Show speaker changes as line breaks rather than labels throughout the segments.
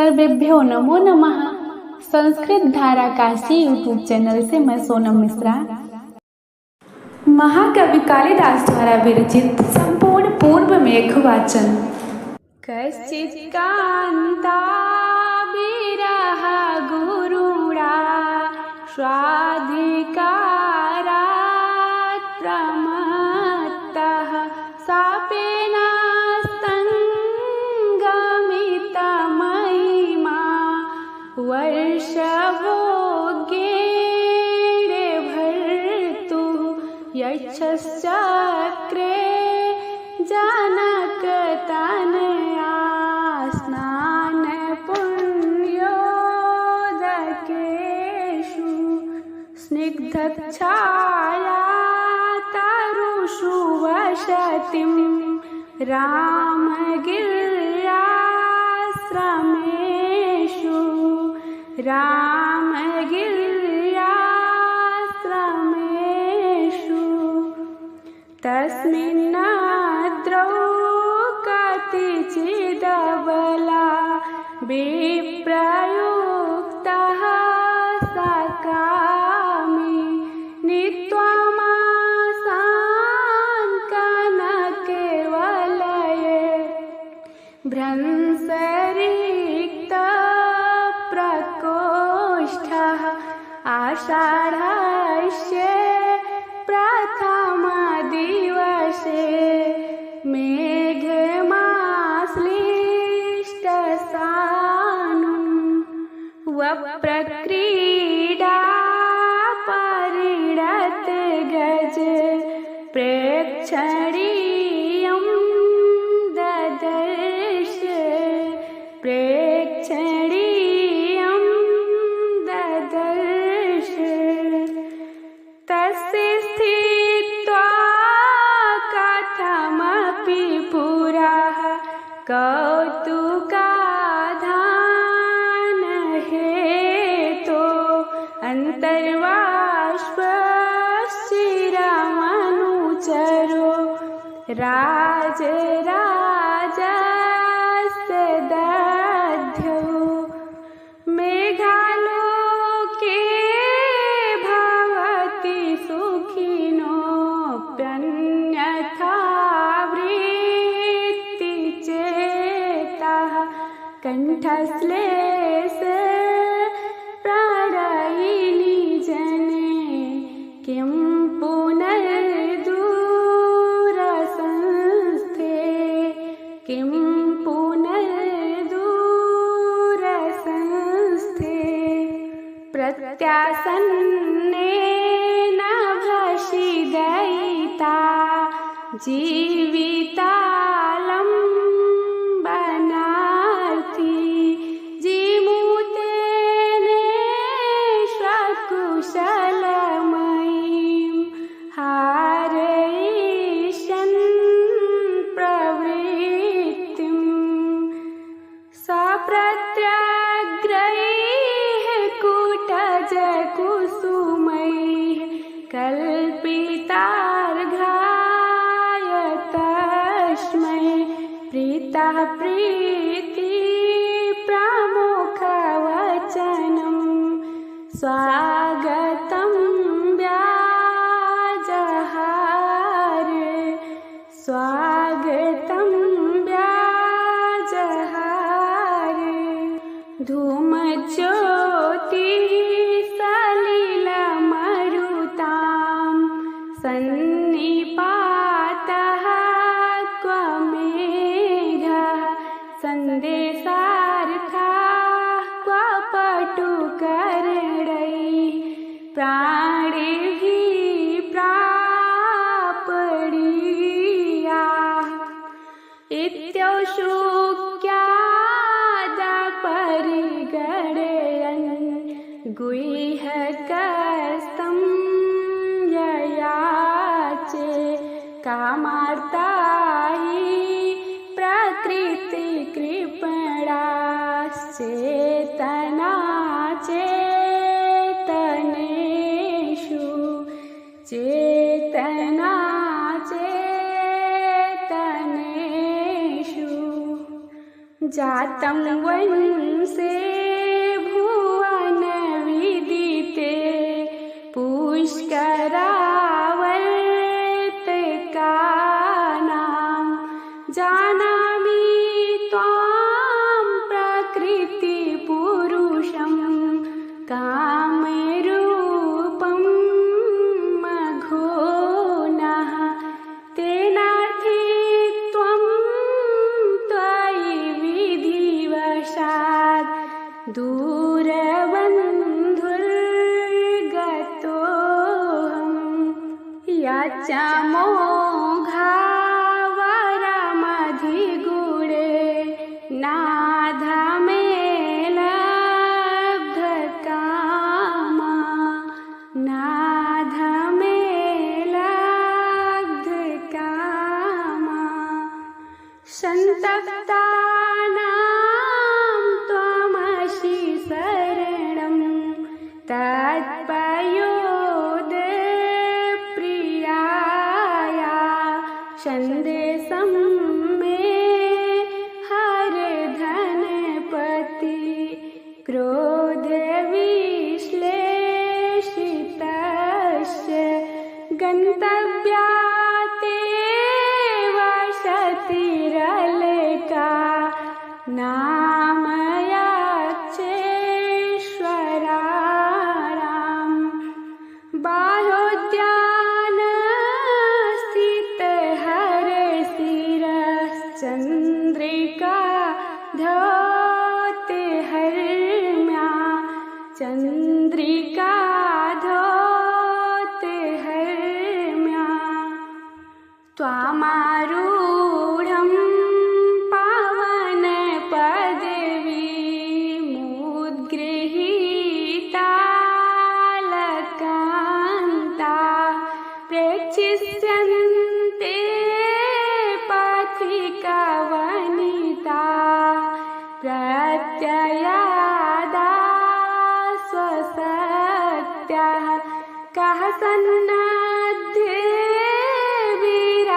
सर्वेभ्यो नमो नमः। संस्कृत धारा Kashi YouTube channel से मैं सोनम मिश्रा। महाकवि कालिदास द्वारा विरचित संपूर्ण पूर्व मेघ वाचन। कश्चित् कान्ता विरह गुरुणा स्वाधिकारात् प्रमत्तः सापेनास्तङ्गमितमहिमा वर्षभोगेण भर्तुः यक्षश्चक्रे जनकतनया स्नानपुण्योदकेषु स्निग्धच्छाया तरुषु वसतिं रामगिर्याश्रमेषु तस्मिन्नद्रौ कतिचिदबला विप्रयुक्तः सकामी नीत्वामासान् कनकेवलये भ्रंसरिक्तप्रकोष्ठः आषाढस्य प्रथमदिवसे मेघमाश्लिष्टसानुं वप्रक्रीडा परिणतगज प्रेक्षणीयं ददर्श प्रेक्षणीयं ददर्श तस्य स्थित्वा कथमपि पुरः कौतुकाधानहेतो अन्तर्बाष्पशिरमनुचरो राजराजस्य दध्यौ मेघालोके भवति सुखिनोऽप्यन्यथा वृत्तिचेतः कण्ठश्लेष प्रणयिनी जने किं पुनर्दूरसंस्थे किं पुनर्दूरसंस्थे प्रत्यासन्नेन भषिदयिता जीवितालम्बनार्थी जीमूतेन स्वकुशलमयीं हारयिष्यन् प्रवृत्तिं सप्रत्यग्रैः कुटजकुसुमैः कल्पितार्घ्याय तस्मै प्रीतः प्रीतिप्रमुखवचनं स्वागतं व्याजहार स्वागतं व्याजहार धूमज्योतिसलिलमरुतां सन्निपातः क्व मेघः सन्देशार्थः क्व पटुकर्णैः प्राणिभिः प्रापणीयाः इत्योषुक्यादपरिगणयन् गुह्यकस्तं ययाचे कामार्तायि प्रकृतिकृपणाश्चेतना चेतनेषु चेतना चेतनेषु जातं वंशे भुवन विदिते पुष्करावर्तकानां जानामि त्वां प्रकृतिपुरुषं कामरूपं मघोनः तेनार्थी त्वं त्वयि विधिवशात् दूरबन्धुर्गतोऽहं याच्यमोघावरमधिगुणे नाधमे लब्धकामा नाधमे लब्धकामा संतप्तानां त्वमसि शरणं तत्पयोदप्रियाया सन्देशं मे हरे धनपति क्रोधविश्लेषितस्य गन्तव्या ते वसतिरलेका नामयाक्षेश्वराराम बाहोद्यानस्थितहरशिरश्चन्द्रिका धौते हर्म्या चन्द्रिका धौते हर्म्या त्वामारूढं पावनपदवीमुद्गृहीतालकान्ता प्रेक्षिष्यन्ते पथिकवनिता प्रत्ययादा स्वसत्याः कः सन्नद्धे विरहविधुरां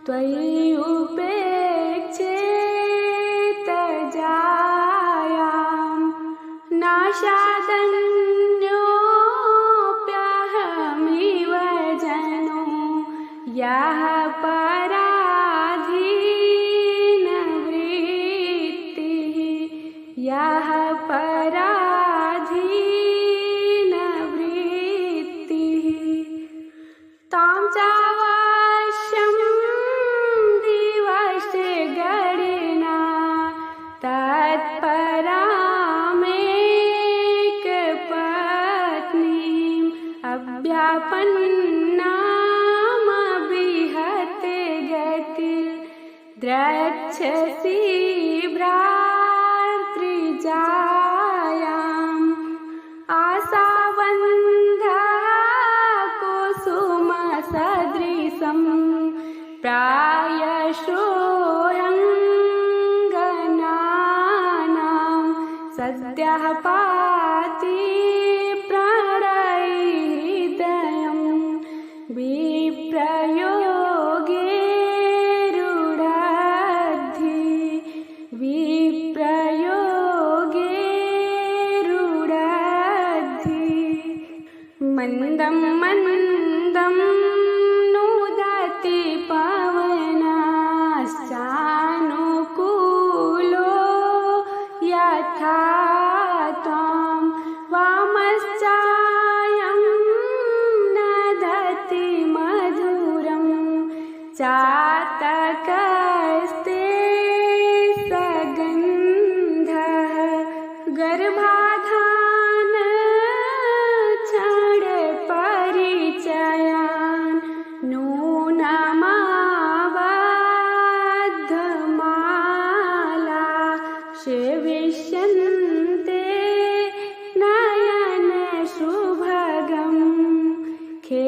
त्वयि उपेक्षेत जायां नाशादन्योऽप्यहमिव जनो यः पराधीनवृत्तिः यः पराधीनवृत्तिः तां चावश्यं दिवसे गणना तत्परामेकपत्नीम् अभ्यापन्नामभिहते गतिर् द्रक्ष्यसि भ्रातृजायाम् आशाबन्धः कुसुमसदृशं प्रायशोऽहं गणानां सद्यः पाति प्रणयहृदयं विप्रयोगे रूढद्धि विप्रयोगे रूढद्धि मन्दं मन्दं नुदति पवनाश्चानुकूलो यथा त्वां वामश्चायं नदति मधुरं चातकस्ते सगन्धः गर्भाधान क्षण परिचयान् नूनमाबद्धमाला सेविष्यन्ते नयन शुभगं खे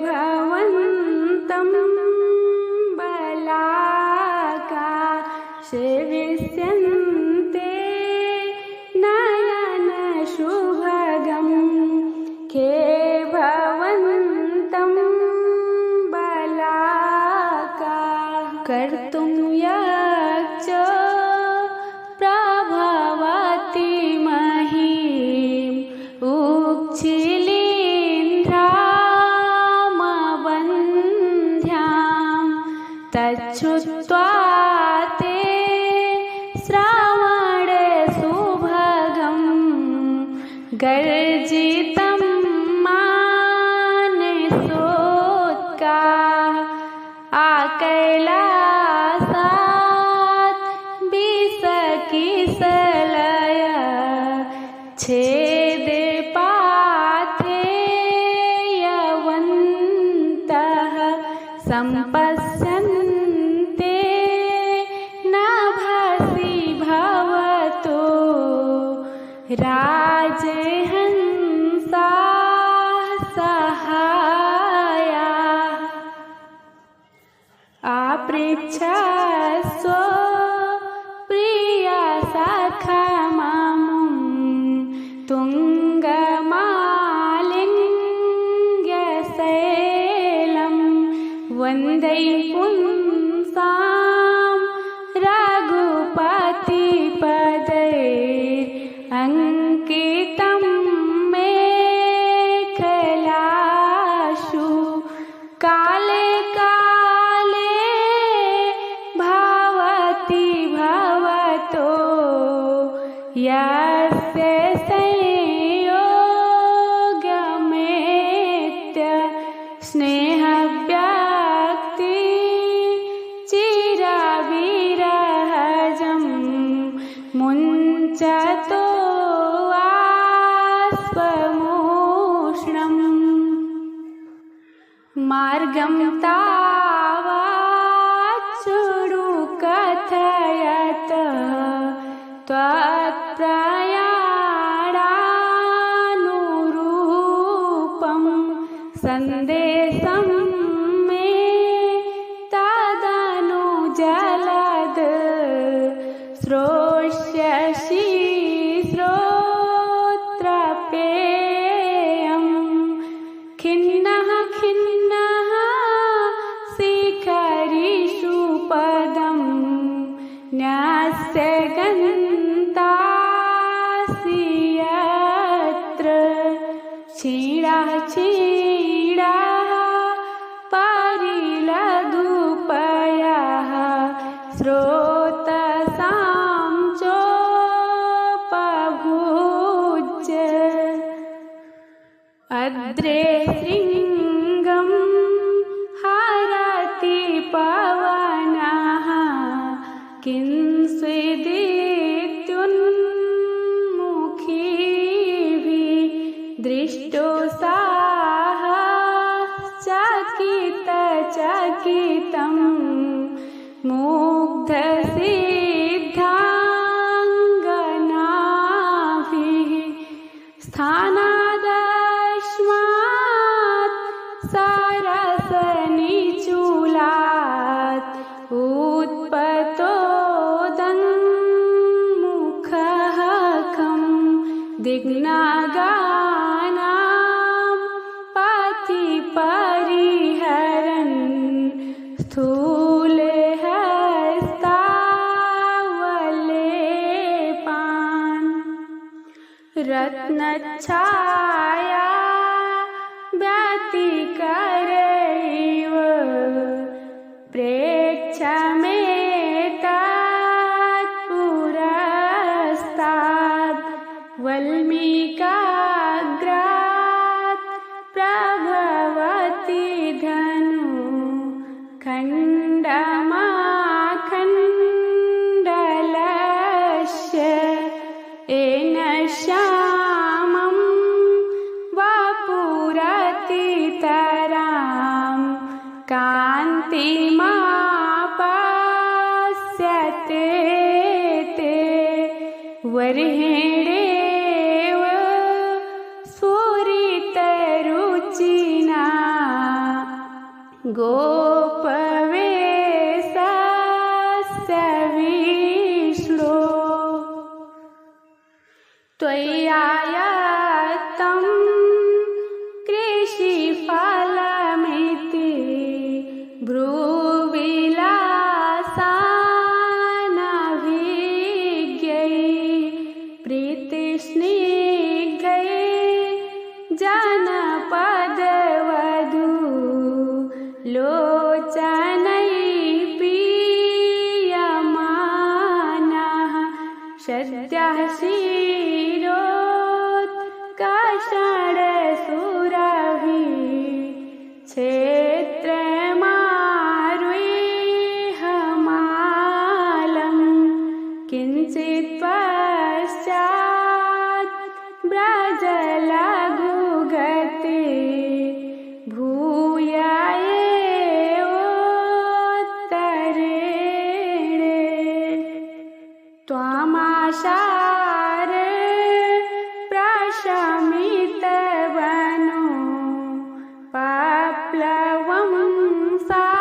भवन्तं बला श्रुत्वा ते श्रावण सुभगं गर्जितं मानसोत्का आकैलासात् विसकिसलय छेदे पाथेयवन्तः सम्पश्यन्ते नभसि भवतो राजहंसा सहाया आपृच्छस्व प्रिया सखा मामुं तुङ्गमालिङ्ग्यशैलं वन्दे पुंसां रघुपतिपदैरङ्कितं मेखलासु काले काले भवति भवतो यस्य संयोगमेत्य स्नेहव्यक्ति चिरविरहजं मुञ्चतो आस्वमोष्णम् मार्गं तावाच्चुडु कथयत त्वत्प्रयाणानुरूपं सन्देशं मे तदनुजलद श्रोष्यसि श्रोत्रपेयं खिन्नः खिन्नः शिखरिषु पदं न्यस्य गन्तासि यत्र क्षीणः क्षीणः परिलघुपयः स्रोतसां चोपभुज्य अद्रे शृङ्गं हरति पवनः किंस्विदित्युन्मुखीभिः दृष्टो साहश्चकितचकितं मुग्धसिद्धाङ्गनाभिः स्थानादस्मात् सरसनिचूलात् उत्पतोदन्मुखः खं दिग्नागानां पथि परिहरन् स्थूलहस्तावलेपान् रत्नच्छाया व्यतिकरैव प्रेक्षमेतत्पुरस्ताद् वल्मीकाग्रात् प्रभवति धनु खण्डमाखण्डलस्य येन श्यामं वपुरतितरां कान्तिमापस्यते ते वर्हिणेव स्फुरितरुचिना गोपवेशस्य विष्णो त्वय्यायत्तं कृषिफलमिति भ्रूविलासानभिज्ञै प्रीतिस्निग्धै जनपदवधू लोचनै प्लवं साधुमूर्ध्ना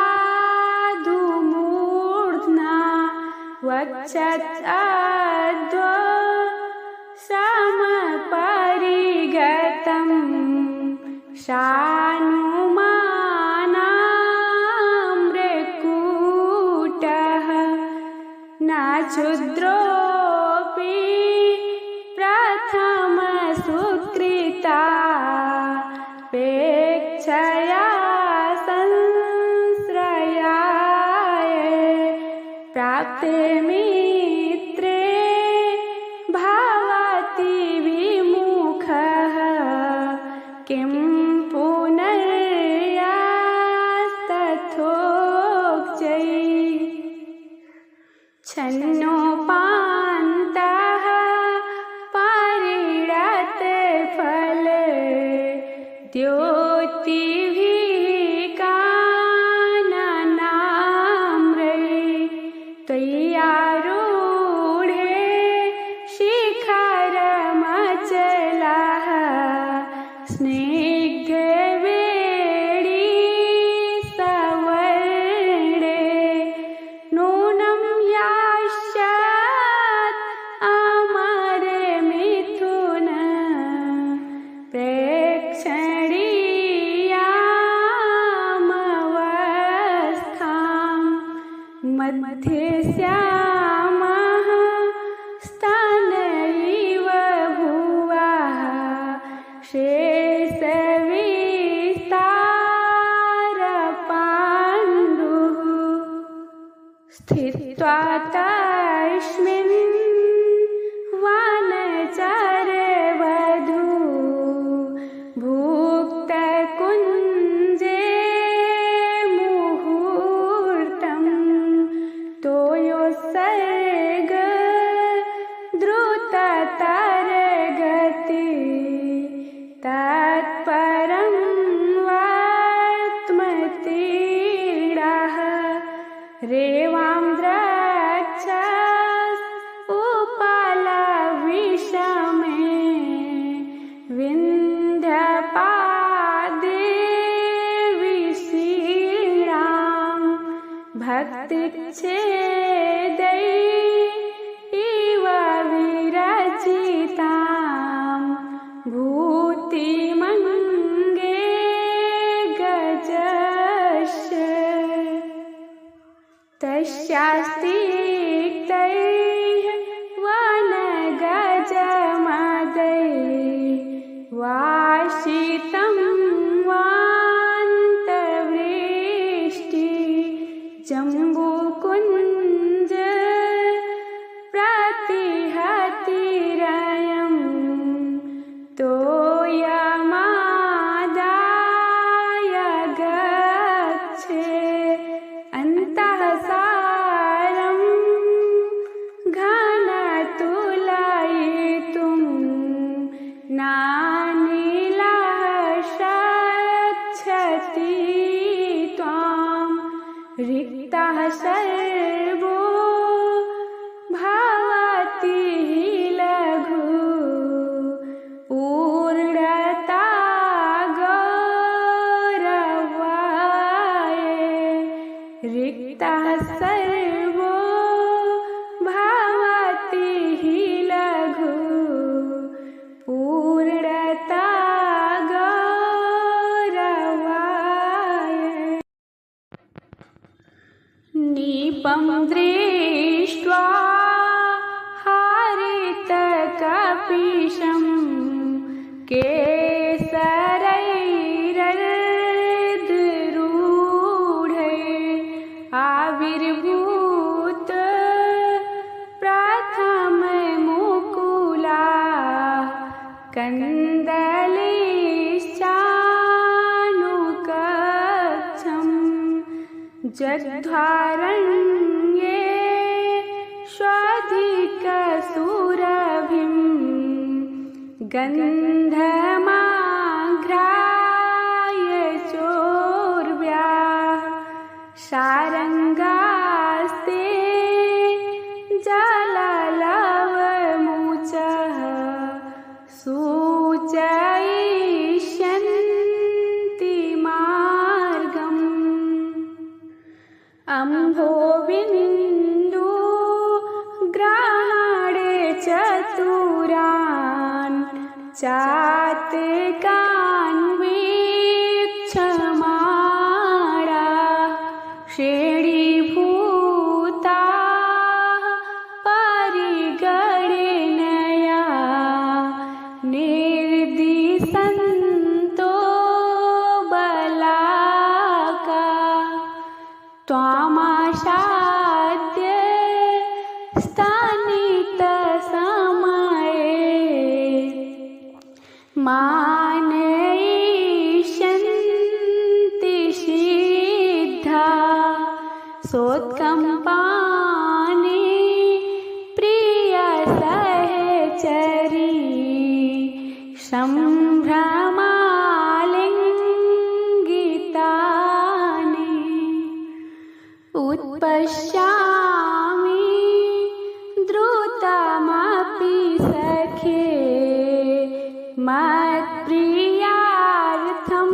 वक्षत् अध्वो समपरिगतं शानुमानाम्रकूटः न क्षुद्रोऽपि प्रथमसुकृता पेक्षया संश्रयाय प्राप्ते मित्रे भवति विमुखः किं पुनर्यास्तथोक्त्यै छन्नोपान्तः परिणते फले द्योतिभिः काननाम्रे त्वय्यारूढे शिखरमचलः स्निग्धे वेणी सवर्णे नूनं यास्यात् अमरे मिथुन प्रेक्षणीयामवस्थां मध्ये श्यामः स्तनैव भुवः शेषविस्तारपाण्डुः स्थित्वा तस्मिन् वनचरे वधू भुक्तकुञ्जे मुहूर्तं तोयोत्सर्ग द्रुततरगति तत्परं वर्त्मतीडः रेवां द्रक्षस् उपलविषमे विन्ध्यपादे विशीर्णां भक्तिच्छेदै इव विरचितां भूतिमङ्गे गजस्य तस्यास्तिक्तैः वनगजमदैः वासितं वान्तवृष्टि जम्बूकुञ्ज प्रतिहतिरयं तोयमादाय गच्छे अन्तः सारं घनतुलयितुं नानिलः शक्षति त्वां रिक्तः सर्वो भवति लघु पूर्णता गौरवाय रिक्तः सर्वो भवति लघु पूर्णता गौरवाय नीपं दृष्ट्वा हारितकपिशं केसरैरर्धरूढै आविर्भूत प्रथममुकुला कन्दलीश्चानुकक्षं जग्ध्वारण्ये स्वधिकसुरभिं गन्धमाघ्राय चोर्व्याः सारङ्गास्ते जललवमुचः सूचयिष्यन्ति मा अम्भोबिन्दु ग्रहाणे चतुरान् चातकान् वीक्षमाणा श्रेणीभूता परिगणनया निर्दिशन्तो बलाका त्वामाशाद्य स्थानितसमये मानयिष्यन्ति सिद्धा सोत्कम्पानि प्रियसहचरी सम्भ्रमालिङ्गितानि उत्पश्यामि द्रुतमपि सखे मत्प्रियार्थम्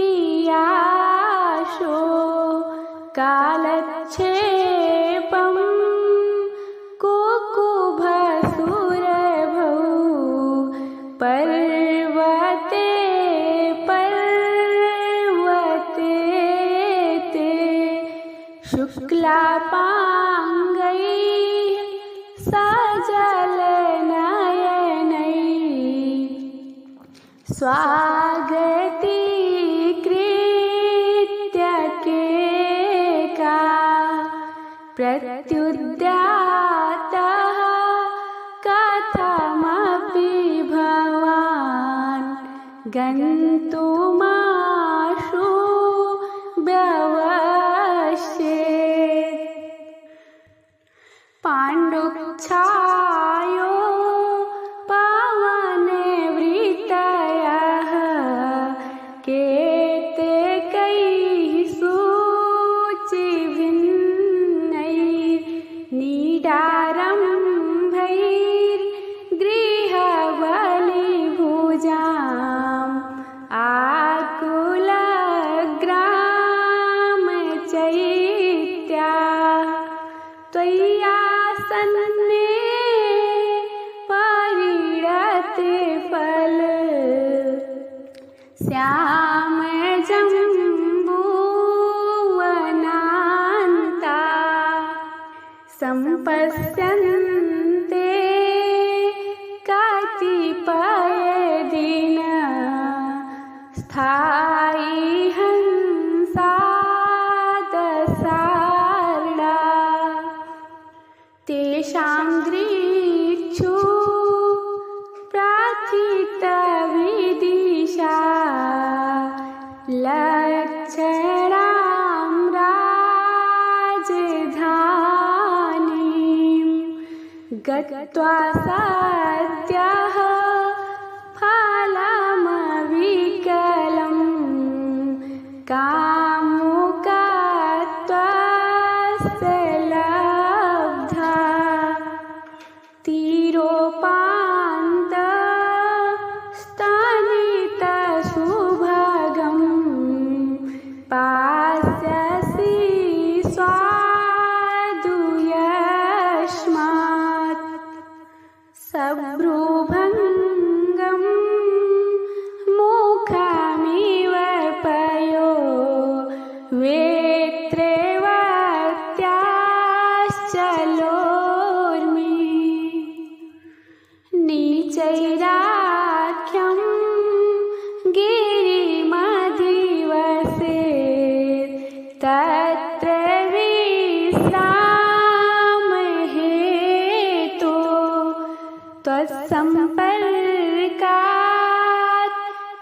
ईयाशो कालक्षेपं कुकुभसुरभौ पर्वते पर्वते ते शुक्लापाङ्गैः सजलनयनैः स्वागतीकृत्य केका प्रत्युद्यातः कथमपि भवान् गन्तुमाशु व्यवश्येत् पाण्डुच्छायो पावने वृतयः केतकैः शुचिभिन्नैर्निडारम्भैर्गृहबलिभुजाम् आकुलग्रामचैत्या त्वय्यासन्ने परिणते फल श्यामजम्बूवनान्ता सम्पश्यन्ते कतिपयदिना स्थायी हंसादसार्णा तेषां दृक्षु प्रार्थितविदिशा लक्षणां राजधानीं गत्वा सद्यः फलमविकलं कामुकत्वस्य लब्धा तीरोपान्तस्तनितसुभगं पास्यसि स्वादुयस्मात् सभ्रुभङ्गं मुखमिव पयो वेत्रेवत्याश्चलोर्मि नीचैराख्यं गिरिमधिवसेत् तत्र विश्रामहेतो त्वत्सम्पर्कात्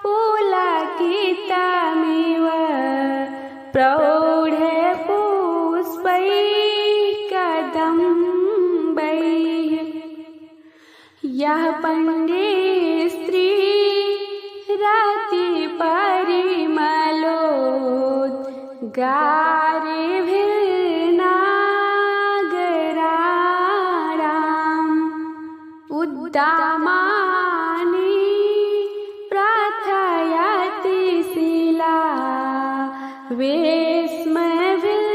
पुलकितमिव प्रौढपुष्पैः कदम्बैः यः पण्डे स्त्री रतिपरिमलोद्गारिभिर्नागराणाम् उद्दामानि प्रार्थयति शिला वेस्मभिर्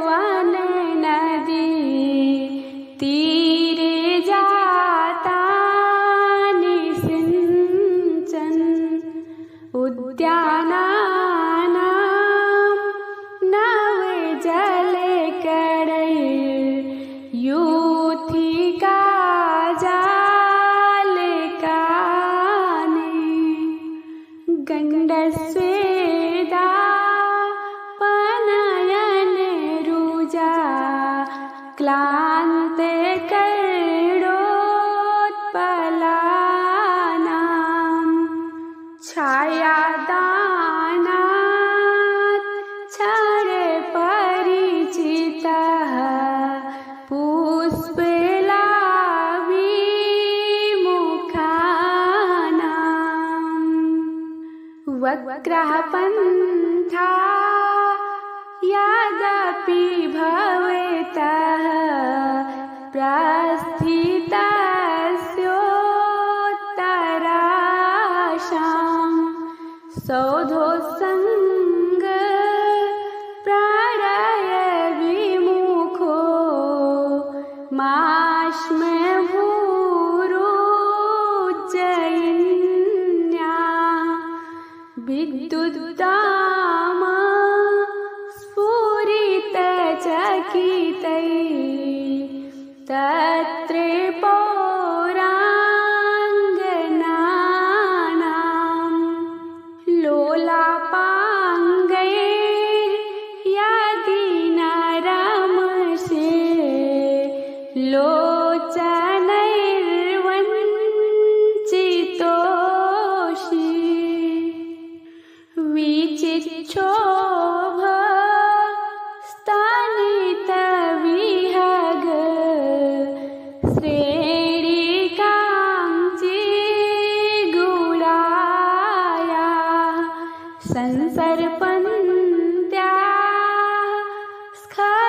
वन नदी तीरे जाता निसिंचन उद्यानानां नव जले यूथिका जालकानि गण्डस्वेदा पनयन रुजा क्लान्ते कर्णोत्पलानां छायादानात् क्षरे परिचितः वक्रः पन्था यद्यपि भवेतः प्रस्थितस्योत्तराशां सौधोत्सङ्ग प्रलय विमुखो विद्युद्दाम स्फुरितचकितैः तत्र पौराङ्गनानां लोलापाङ्गैर्यदि न रमसे लोचनैर्वञ्चितोषि विचिक्षोभ स्तनितविहग श्रेणिकाञ्चिगुडाया संसर्पन्त्या स्खलितसुभगं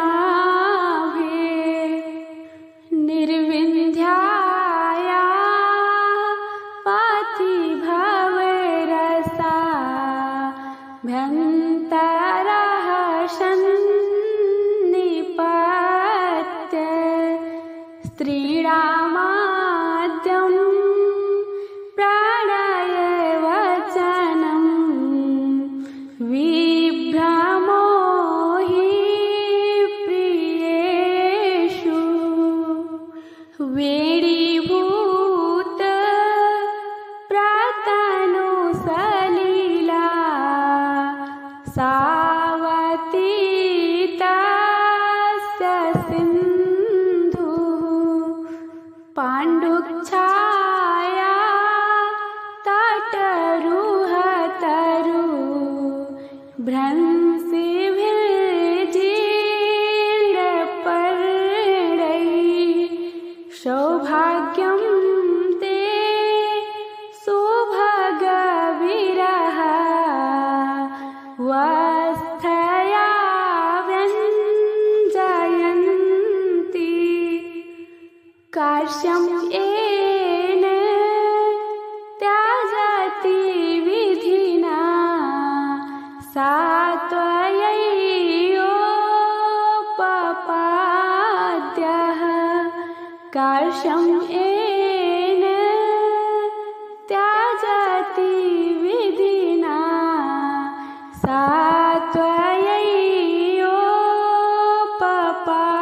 दर्शितावर्तनाभे निर्विन्ध्याया पथि भवरसा भ्यन्तरः सन्निपत्य स्त्रीणामाद्यं प्रणयवचनं विभ्रमो हि प्रियेषु वेणीभूत प्रातनुसलीला सावतीतस्य सिन्धुः पाण्डुच्छाया तटरुहतरु भ्रंसिभिर्जीर्णपर्णैः सौभाग्यं ते सुभगविरह वस्थया व्यञ्जयन्ति कार्श्यं येन त्यजति विधिना सा त्वयैयोपपाद्यः कार्श्यं येन त्यजति विधिना सा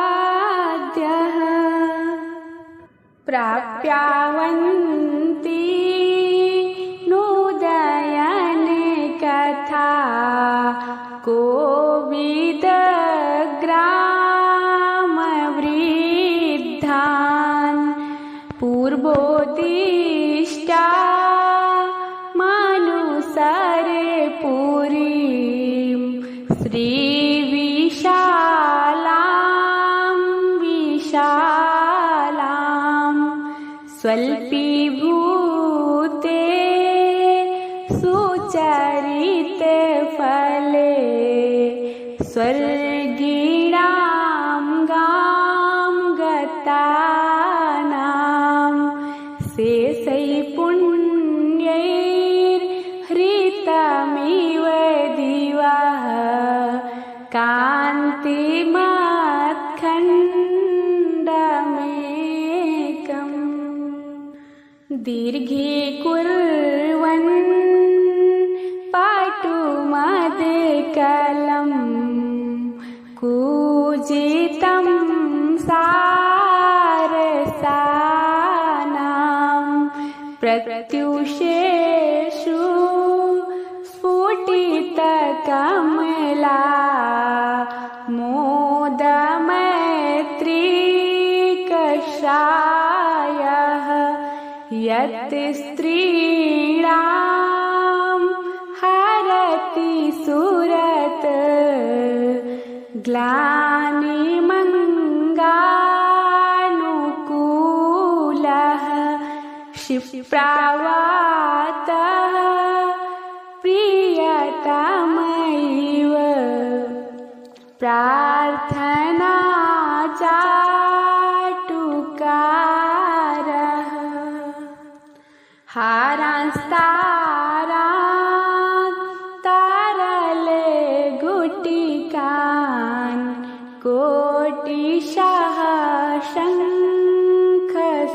त्वयैयोपपाद्यः प्राप्यावन्ति नोदयने कथा कोविदग्रामवृद्धान् पूर्वोत्तिष्ठा मनुसरे पुरीं श्रीविशालां विशालां स्वल्पीभूते सुचरिते फले स्वर्गिणां गां गतानां शेषै पुण्य दीर्घे कुर्वन् पाटुमदकलं कूजितं सारसानां प्रत्युषेषु स्फुटितकमला मोदमैत्रीकषायः यत् स्त्रीणां हरति सुरत् ग्लानिमङ्गानुकूलः क्षिप्रावातः प्रियतमैव प्रार्थना चाटुकारः हारांस्तारान् तारले गुटिकान् कोटिशः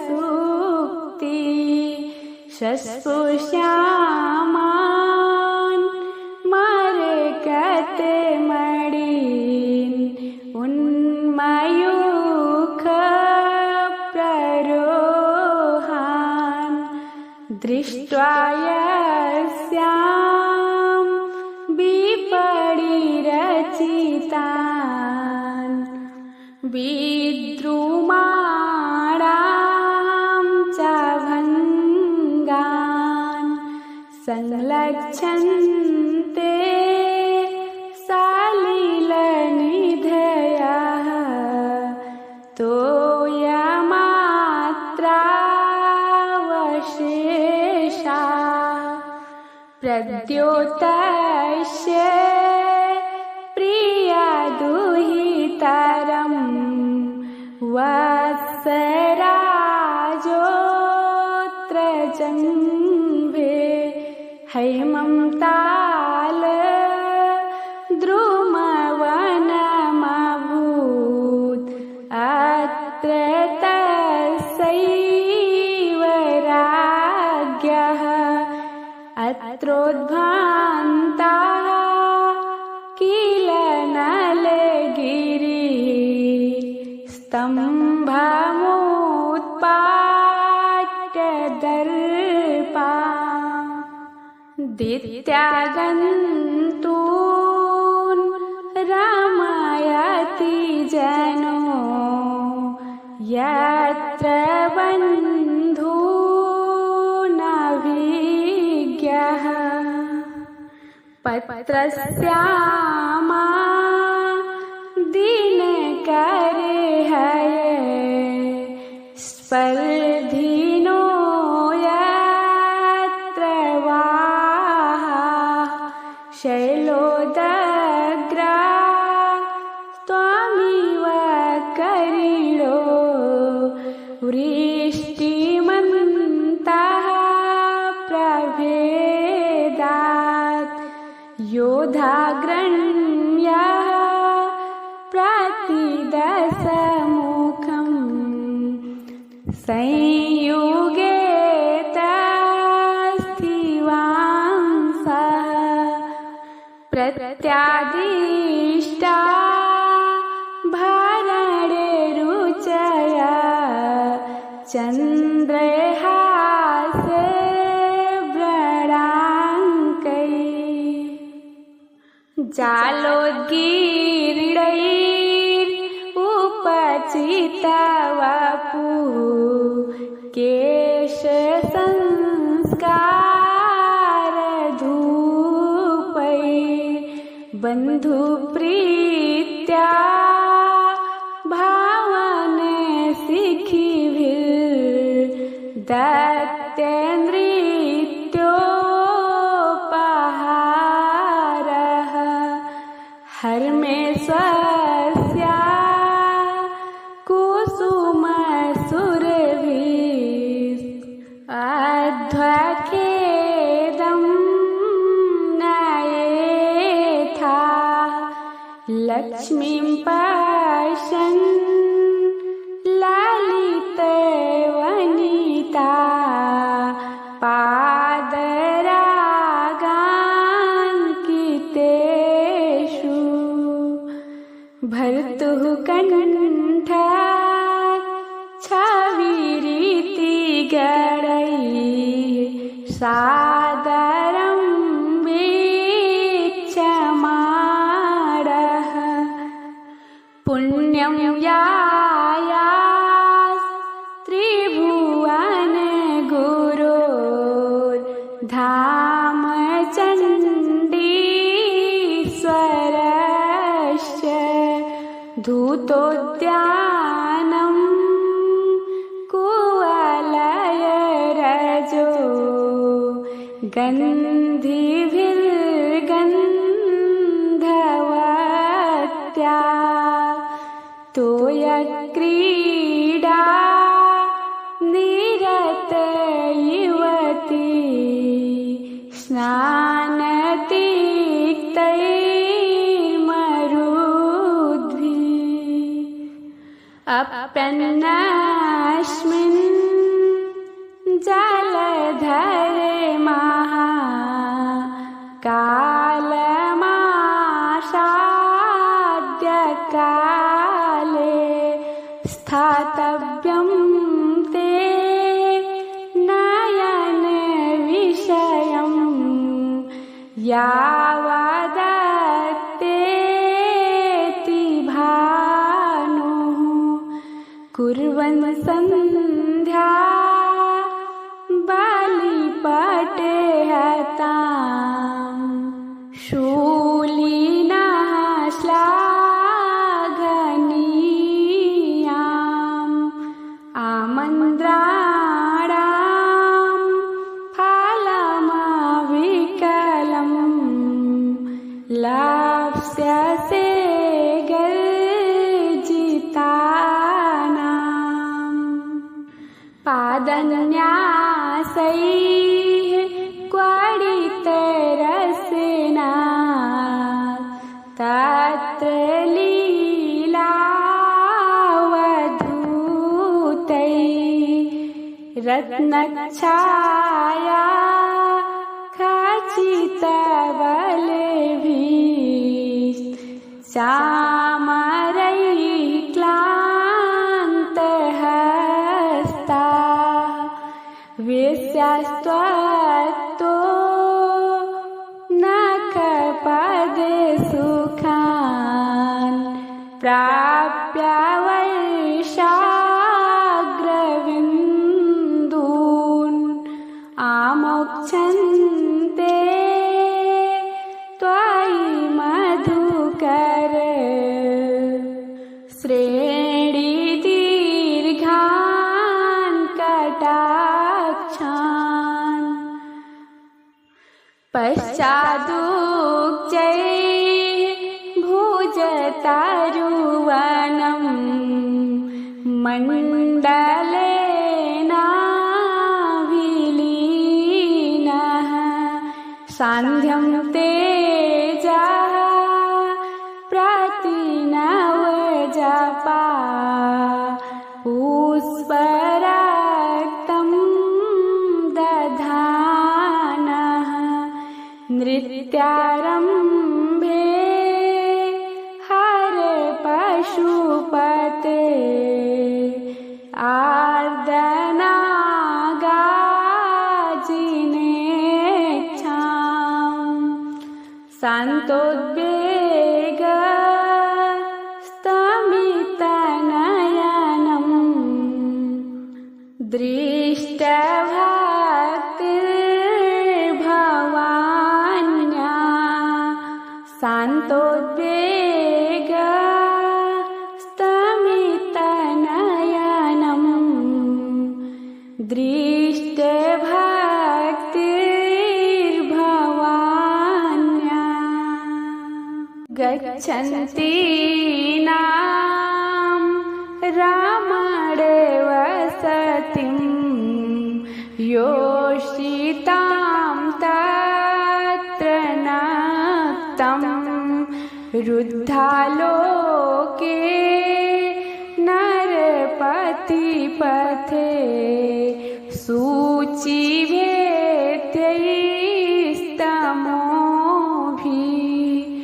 शङ्खसूक्ति शस्पुष्यामान् मरकतमणीन् उन्मयूख प्ररोहान् दृष्ट्वा यस्यां विपणिरचितान् विद्रुमाणां च भङ्गान् संलक्ष्यन्ते सालिलनिधयः तोयमात्रावशेषा प्रद्योतस्य प्रियदुहितरं वत्सराजोऽत्र जह्वे हैमं ताल द्रुमवनमभूत् अत्र तस्यैव राज्ञः अत्रोद्भ्रान्ताः किल नलगिरिः स्तम्भमुत्पाट्य दर्पा दित्यागन्तून् रमयति जनो यत्र बन्धूनभिज्ञः पत्रस्यामा दिनकरे हये स्पर्धिनो यत्र वाहा शैलोदग्रा त्वमिव करिणो वृष्टिमन्तः प्रभेदात् योधाग्रण्यः प्रतिदशमुखम् संयुगेत स्थिवांसः प्रत्यादिष्टा भरणे रुचया चन्द्रहासे व्रणाङ्कैः जालोद्गीर्णैरुपचितवपुः केशसंस्कारधूपैः बन्धुप्रीत्या दत्तेन्द्रित्योपहारः हर्मे स्वस्या कुसुमसुरभिः अध्वखेदं नयेथा लक्ष्मीं पश्यन् ललितवनिता कंठ छविरीति गणैः सादरं वीक्षमाणः पुण्यं यायास्त्रिभुवन गुरोर्धाम चण्डीश्वरस्य धूतोद्यानं कुवलयरजो गन्धिभिर्गन्धवत्या तोयक्रीडा निरत युवती स्नानतीर्थैर्मरुद्भिः अप्यन्नस्मिन् जलधरे महाकालमासाद्य काले स्थातव्यं ते नयन विषयं यावदत्तेति भानुः कुर्वन् सन्ध्या बलिपटे हतां शूलिनः श्लाघनीयाम् आमन्त्राणां फलमविकलं लप्स्यसे गर्जितानां पादन्यासैः क्वडितरसेना तत्र लीलावधूतैः रत्नच्छाया खचितवलेभिः चामरैः क्लान्तहस्ता वेश्यास्त्वत्तो नखपदे सुखान् प्राप्य वैशाग्रविन्दून् आमोक्षन्ते त्वयि मधुकर श्रेणीदीर्घान् कटाक्षान् पश्चादुक्तैः भुजतरुवनं मण्डलेनाविलीनः सान्ध्यं तेजः प्रतिनवजपा पुष्परक्तं दधानः नृत्यारम्भे हरे पशुपते आर्दनागाजिनेच्छाम् शान्तोद्वेगस्तमितनयनं दृष्टभक्तिर्भवान्या शान्तोद्वेगस्तमितनयनं दृष्टभक्तिर्भवान्या गच्छन्ति नाम रामणे वसतिं योषितां तत्र नक्तं रुद्धालोके नरपतिपथे सूचिभेद्यैस्तमोभिः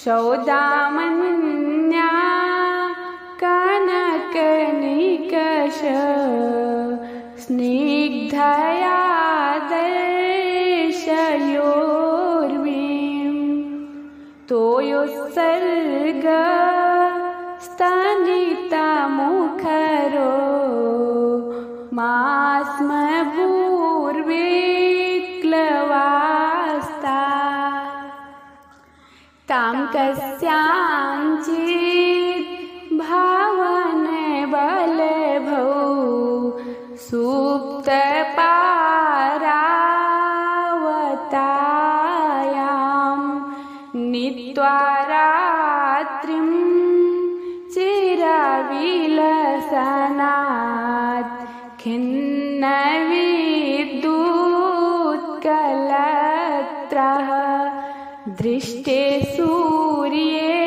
सौदामन्या स्निग्धया दर्शयोर्वीं तोयोत्सर्गस्तनितमुखरो मास्मभूर्विक्लवास्ता तां कस्याञ्चित् भावनबलभौ सुप्तपारावतायां नीत्वा रात्रिं चिरविलसनात् खिन्नविद्युत्कलत्रः दृष्टे सूर्ये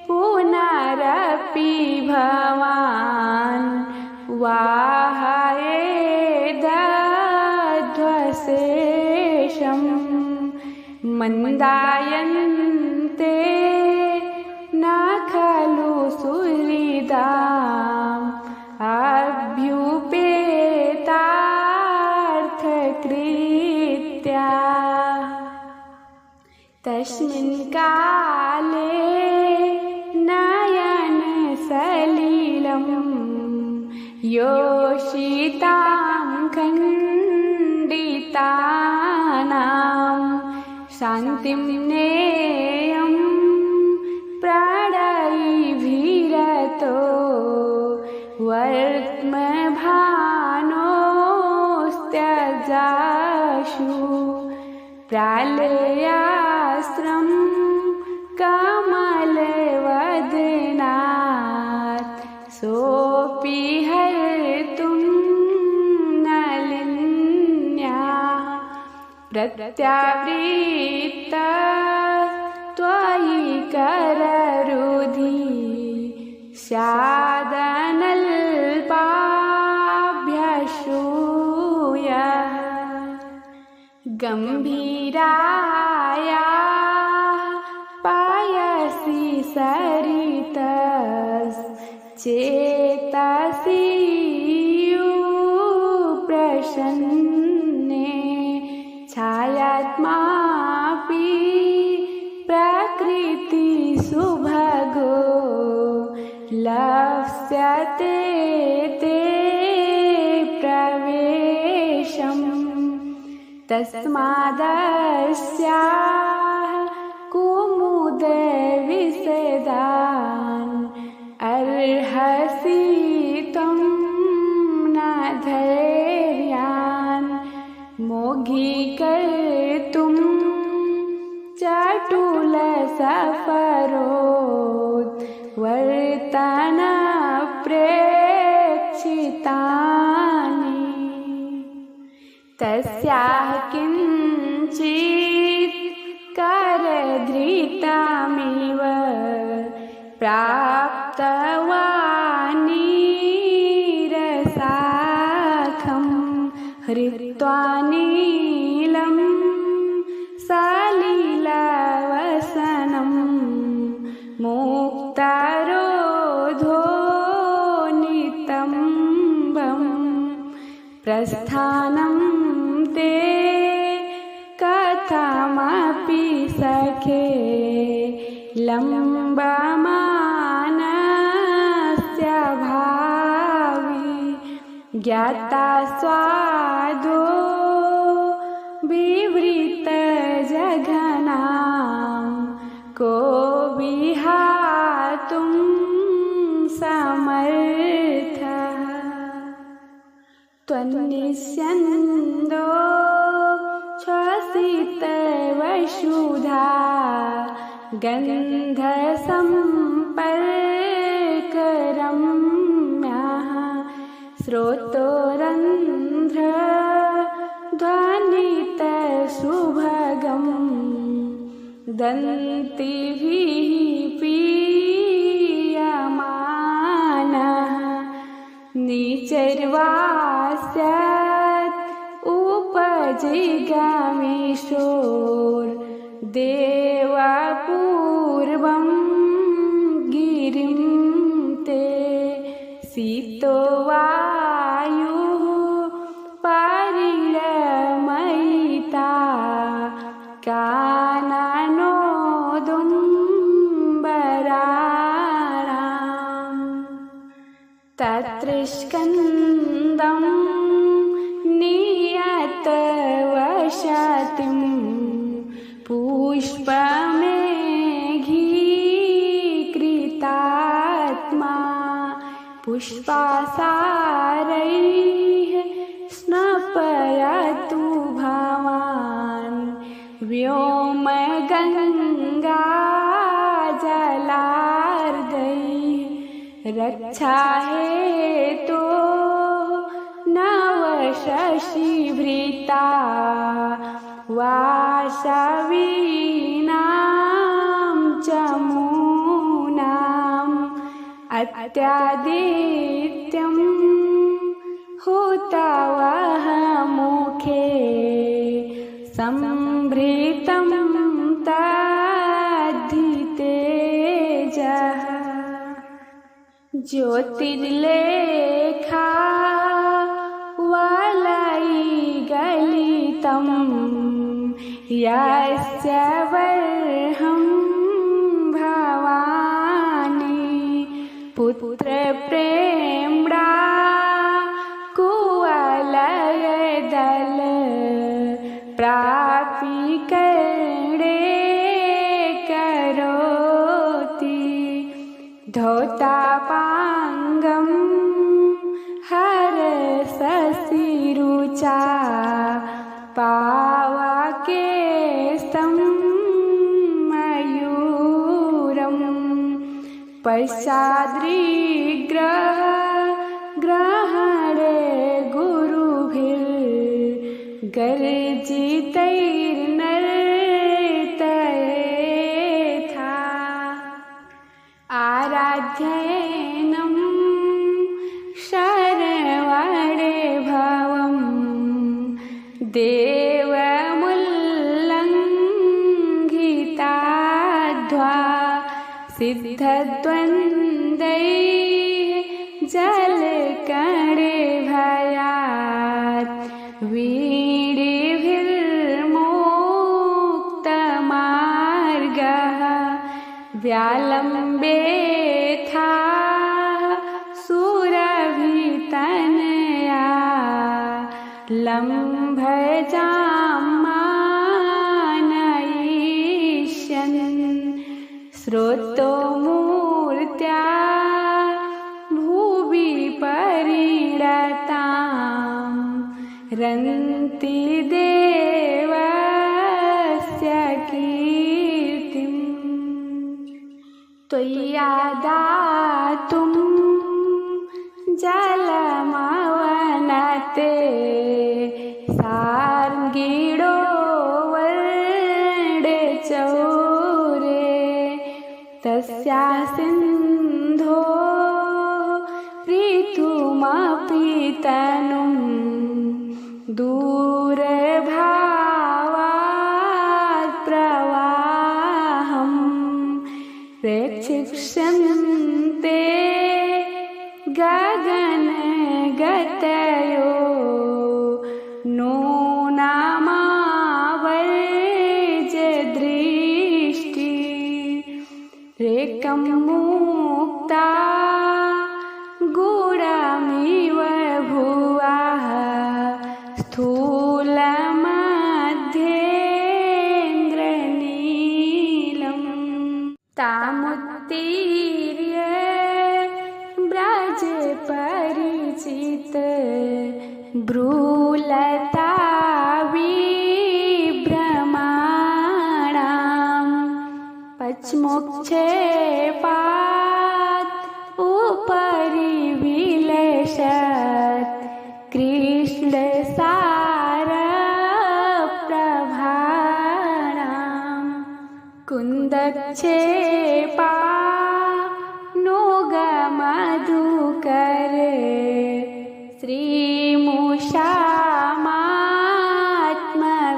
पुनरपि भवान् वाहयेदध्वशेषं मन्दायन्ते न खलु सुहृदाम् अभ्युपेतार्थकृत्या तस्मिन् काले नयनसलिलं योषितां खण्डितानां शान्तिं नेयं प्राणैर्भिरतो वर्त्मभानोस्त्यजाशु प्रालयास्त्रं कमलवदनात् सोऽपि हर्तुं नलिन्या प्रत्यावृत्ता त्वयि कररुधि स्यादनल्पाभ्यसूयः गम्भीराया पायसि सरितश्चेतसि प्रसन्ने छायात्मापि प्रकृतिसुभगो लप्स्यते ते प्रवेशम् तस्मादस्याः कुमुदविशदान् अर्हसि त्वं न धैर्यान् मोघीकर्तुं चटुलसफरोत् वर्तनप्रेक्षितानि तस्याः किञ्चित् करधृतमिव प्राप्तवानीरसाखं हृत्वा नीलं सलिलवसनं मुक्तारोधो नितम्बम् प्रस्थानं ते कथमपि सखे लम्बमानस्य भावि ज्ञाता स्वादो विवृतजघनां को विहातुं समर्थः त्वन्निस्यन्दो श्वसितवसुधा गन्धसम्पर्करम्यः श्रोतोरन्ध्रध्वनितसुभगं दन्तिभिः पीयमानः निचर्वास्यत् उपजिगामिषोर्देवपूर्वं गिरिं ते शीतो वायुः काननोदुम्बराणां तत्र स्कन्दं नियतवसतिं पुष्पमेघीकृतात्मा पुष्पासारैः स्नपयतु भवान् व्योमगङ्गाजलार्दैः रक्षाहेतो नवशशिभृता वासवीनां चमूनाम् अत्यादित्यं हुतवः मुखे संभृतं तद्धितेजः ज्योतिर्लेखा वलयगलितं यस्य वर्हं भवानी पुत्रप्रेम्णा कुवलयदल प्रापिकर्णे करोति धौतापाङ्गं हरससिरुचा पावकेस्तं मयूरं पश्चाद्रिग्रहणे गुरुभिर्गर्जितैर्नर्तयेथा आराध्येनं शरवणे भवं देवमुल्लङ्घिताध्वा सिद्धद्वन्द्वैः जलकणे भयात् वीडिभिर्मुक्तमार्गः व्यालम्बेथा सुरभितनया लम्भजामानयिष्यन् श्रोतो मूर्त्या भुवि परिणतां रन्ति देवस्य कीर्तिम् त्वय्यादातुं जलमवनते सार्ङ्गिणो वर्णचौरे तस्या सिन्धो ऋतुमपि तनुं दूरभावात् प्रवाहं प्रेक्षिष्यन्ते गगनगतयो नूनामावर्जदृष्टि रेकं मुक्ता गुडमिव भुवः स्थूलमध्येन्द्रनीलं तामुत्तीर्य ब्रजपरिचित ब्रूलता विभ्रमाणां पश्चिमोक्षेपात् उपरि विलसत् कृष्णसारप्रभाणां कुन्दक्षेपा नोगमधुकर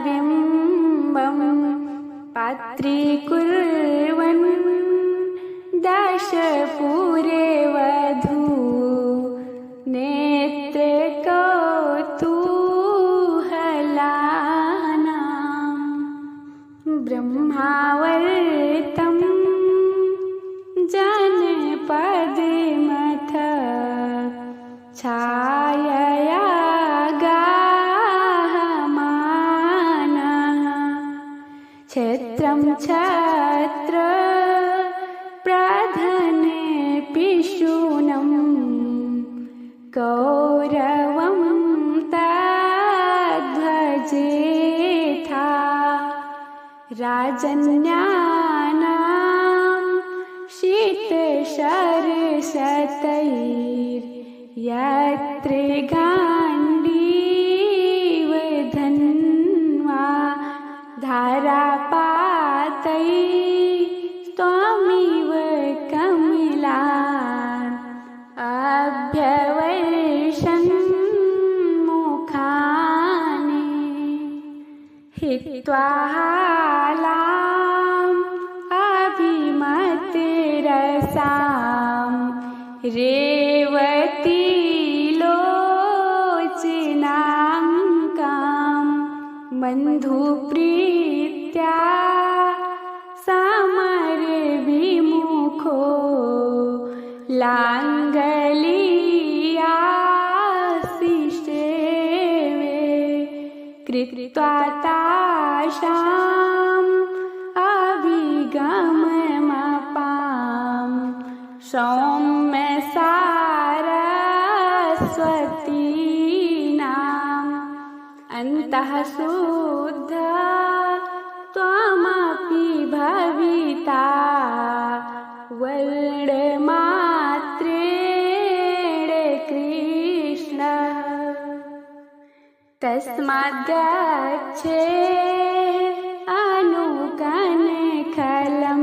श्रीमुषामात्मबिम्बं पात्रीकुर्वन् दशपुरे वधू नेत्रकौतूहलानां ब्रह्मावर्तं जनपदमथ छायया गाहमानः क्षेत्रं छत्र प्रधनेऽपि कौरवं तद्ध्वजेथा राजन्यानां शीतशरशतैर्यत्र गाण्डीवधन्वा धारापातैस्त्वमिव कमला अभ्यवर्षन् मुखानि हित्वा हालाम् अभिमतिरसां रेवतीलोचनाङ्कां बन्धुप्रीत्या समरविमुखो लाङ्गलीयासिषेवे कृत्वा तासाम् अभिगममपां सौम्य सारस्वतीनाम् अन्तः शुद्ध त्वमपि भविता वर्णमात्रेण कृष्ण तस्माद्गच्छे अनुकनखलं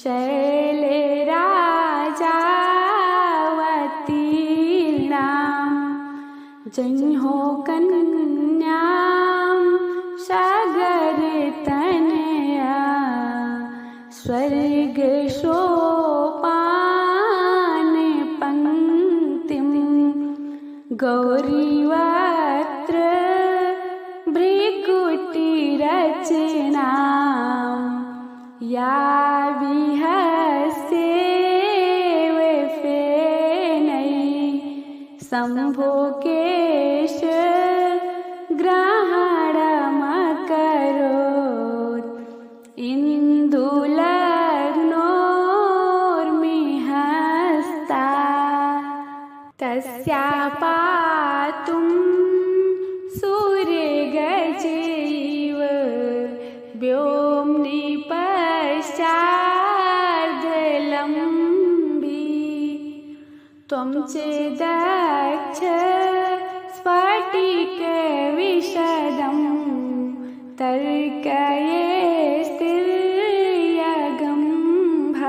शैले राजावतीर्णां जह्नो कन्यां सागरतनया स्वर्गसोपानपङ्क्तिं गौरीवक्त्र भ्रिकुटिरचनां या विहस्येव फेनैः शम्भोकेश ग्रहणमकरोत् इन्दुलग्नोर्मिहस्ता तस्या पातुं सूर्यगजैव व्योम्नि पश्चादलम्बी त्वं चेदक्ष स्फटिकविशदं तर्कयेस्तिर्यगम्भः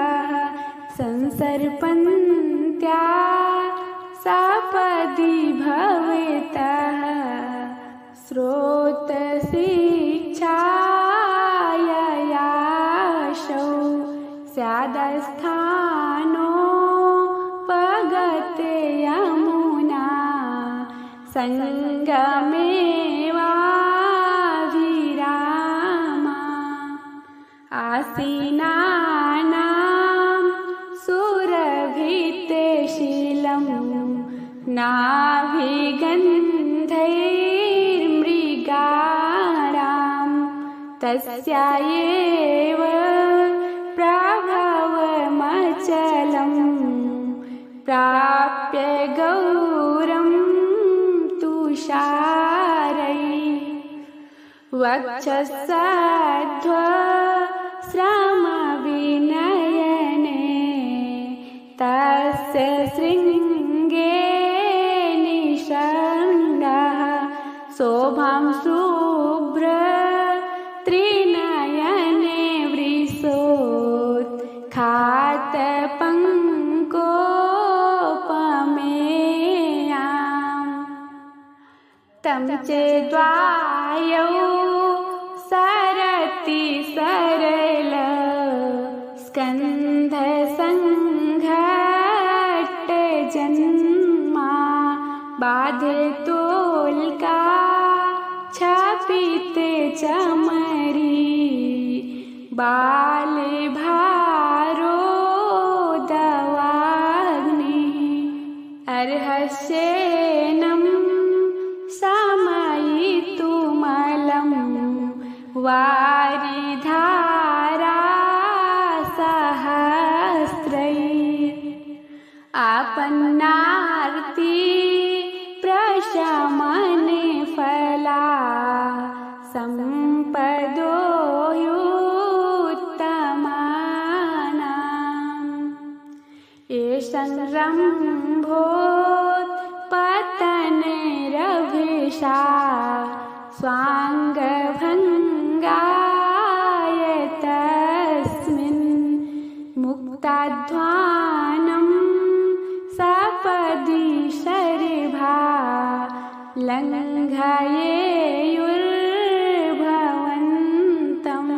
संसर्पन्त्या सपदि भवेतः स्रोतशिक्षायाशौ स्यादस्थानोपगते यमुना सङ्गमेवाभिरामा आसीनानां सुरभितशीलं नाभिगन्धैर्मृगाणां तस्या एव प्रभवमचलं प्राप्य गौरं तुषारै वक्षःसध्वश्रमविनयने तस्य शृङ्गे निषण्डः शोभां शुभ्र त्रिनयने वृषोत्खातपङ्कोपमेयाम् तं चेद्वायौ सरति सरल स्कन्धसङ्घट्टजन्मा बाधे तोल्का छपिते चमरी बाले भारो दवाग्निः अर्हस्येनं शमयितुमलं वारिधारा सहस्रैः आपन्नार्ति प्रशमने फला सम्पदो संरम्भोत्पतनेरभिषा स्वाङ्गभङ्गाय तस्मिन् मुक्ताध्वानं सपदि शर्भा लङ्घयेयुर्भवन्तम्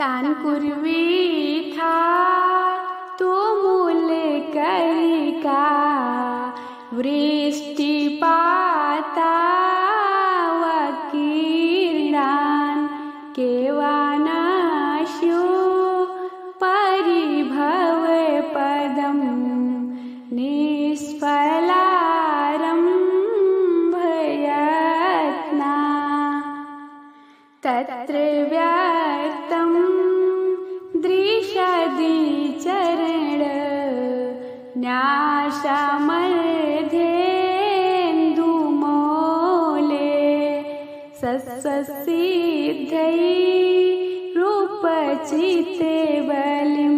तान् कुर्वीथा तुमुलकरिका वृष्टिपातावकीर्णान् केवानाश्यो परिभवपदं निष्फलारम्भयत्ना तत्र व्यक्तं दृशदि चरण न्यासमर्धेन्दुमौले सत्सिद्धै रूपचिते बलिं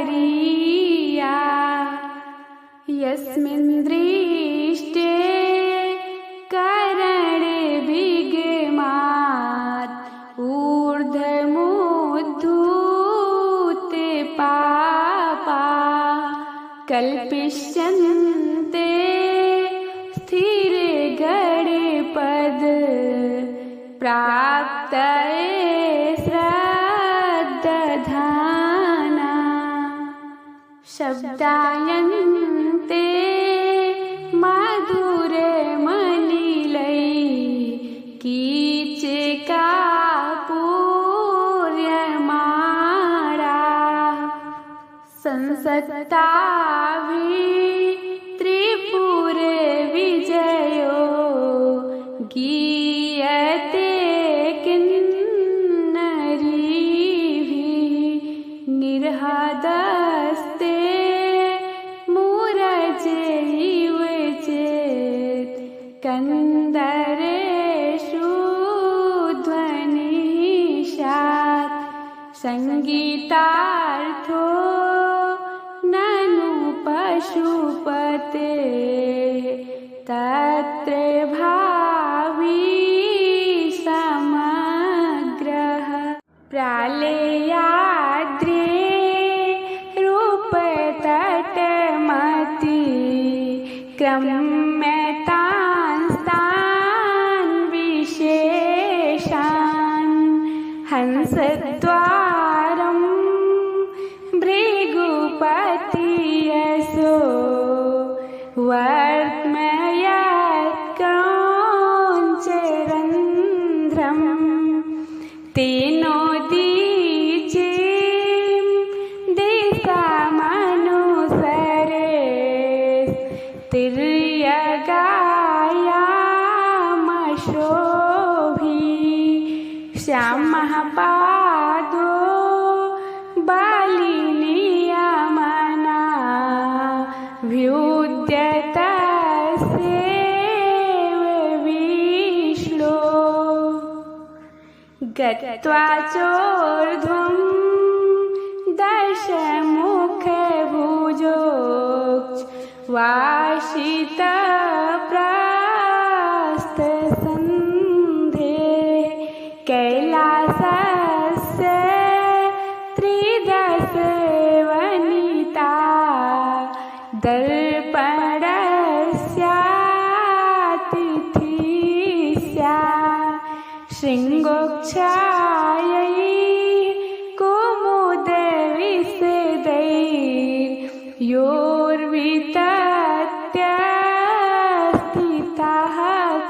भक्तिनम्रपरिया यस्मिन् दृष्टे करणे विगमात् ऊर्ध्वमुद्धूते पापा कल्पिष्यन्ते स्थिरे गडे पद प्राप्तये श्रद्दधाना शब्दायन्ते मधुरे मलिलै कीचकापूर्यमाणा संसक्ताभि त्रिपुरे विजयो गीयते किन्नरीभिः निर्हदस्ते मूरजैव चेत् कन्दरेषु ध्वनिः स्यात् सङ्गीतार्थो ननु पशुपते तत्र भावी समग्रः प्रालेयाद्रे रूपतटमति क्रम्यतांस्तान् विशेषान् हंसद्वारं भृगुपतियसो वर्त्मयत्क्रौञ्चरन्ध्रं तेनोदीचिं दिशामनुसरे तिर्यगायामशोभि श्यामः पादो बालिनियमना व्युद्यतस्यैव विष्णो गत्वा चोर्ध्वं दशमुखभुजो वासितप्रस्थसन्धे कैलासस्य त्रिदशवनिता दर्पणस्यातिथिस्या शृङ्गोक्षायै कुमुदविशदैर्योर्वितत्य स्थितः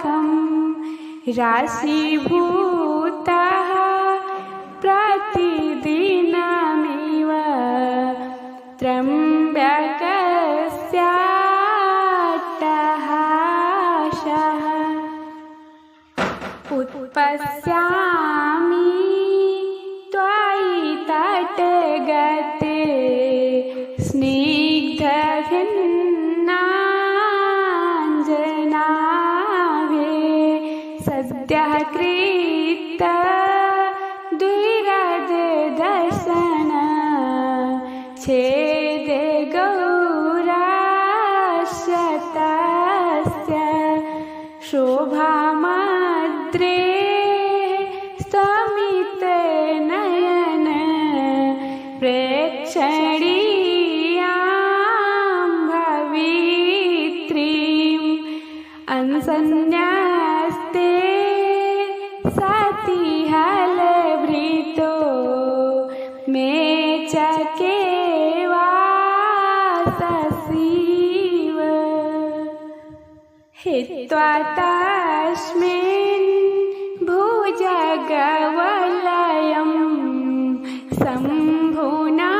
खं राशीभूतः प्रतिदिनमिव त्र्यम्बकस्याट्टहासः उत्पश्यामि त्वयि तटगते स्निग्धभिन्नाञ्जनाभे सद्यः कृत द्विरदर्शन छेदे गौरस्य तस्य शोभामद्रे स्तमितनयन प्रेक्षणीयां भवित्रीम् अंसन्यस्ते सति हलभृतो मे चके वाससीव हित्वा तस्मिन् भुजगवलयं शम्भुना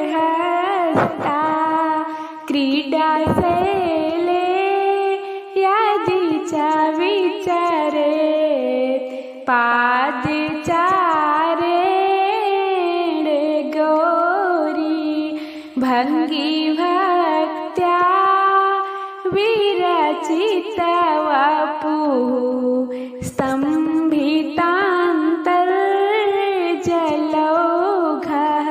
दत्तहस्ता क्रीडाशैले यदि च विचरेत् पादचारेण गौरी भङ्गिभक्त्या विरचितवपुः स्तम्भितान्तर्जलौघः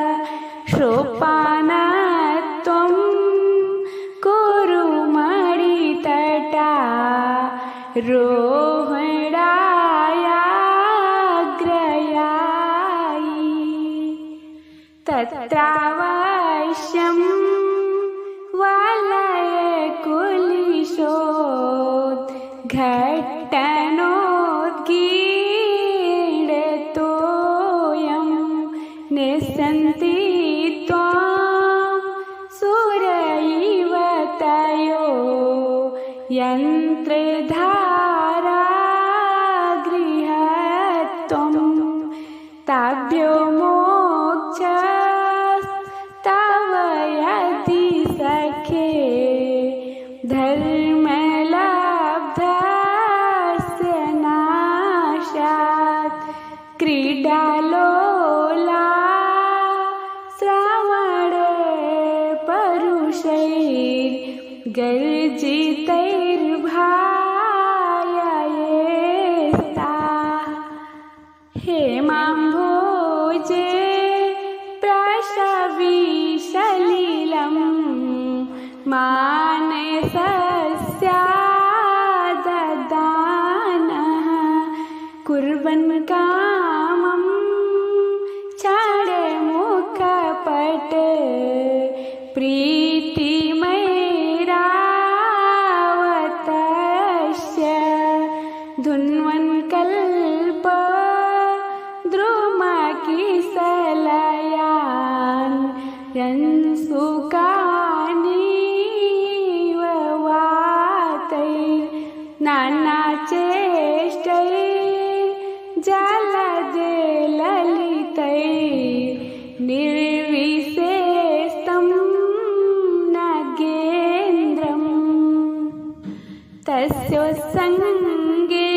सोपानत्वं कुरु मणितटा रोहणायाग्रयायि तत्रावश्यं वलयकुलिशोद्घट्टनोद्गीडतोऽयं निस्सन्ति त्वां सुरैवतयो यन्त्रधारा गृहत्वं ताभ्यो मोक्षस्तव यदि सखे धर्मलब्धस्य नाशात् क्रीडालोला श्रवणपरुषैर्गर्जितैर्भाययेस्ताः हेमाम्भोजे प्रसविसलिलं मानसस्याददानः कुर्वन् कामं क्षणमुखपट प्रीतिमैरावतस्य धुन्वन् कल्प द्रुमकिसलयान् यन्सुकानीव वातैः नानाचेष्टैर्जलदे ललितैः निर्विशेषं नागेन्द्रम् तस्योत्सङ्गे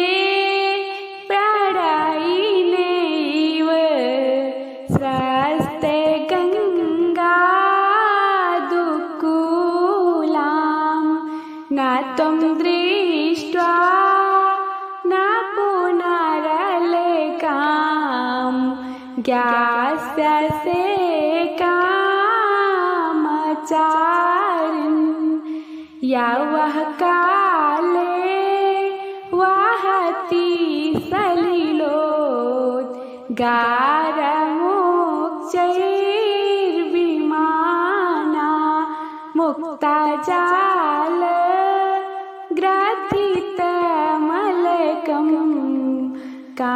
प्राणायिनैव स्रस्ते गङ्गादुकूलां न त्वं दृष्ट्वा न पुनरलेकां ज्ञास्यसे कामचारिन् यावः काले वहति सलिलोद्गारमोक्षैर्विमाना मुक्ताजालग्रथितमलकं का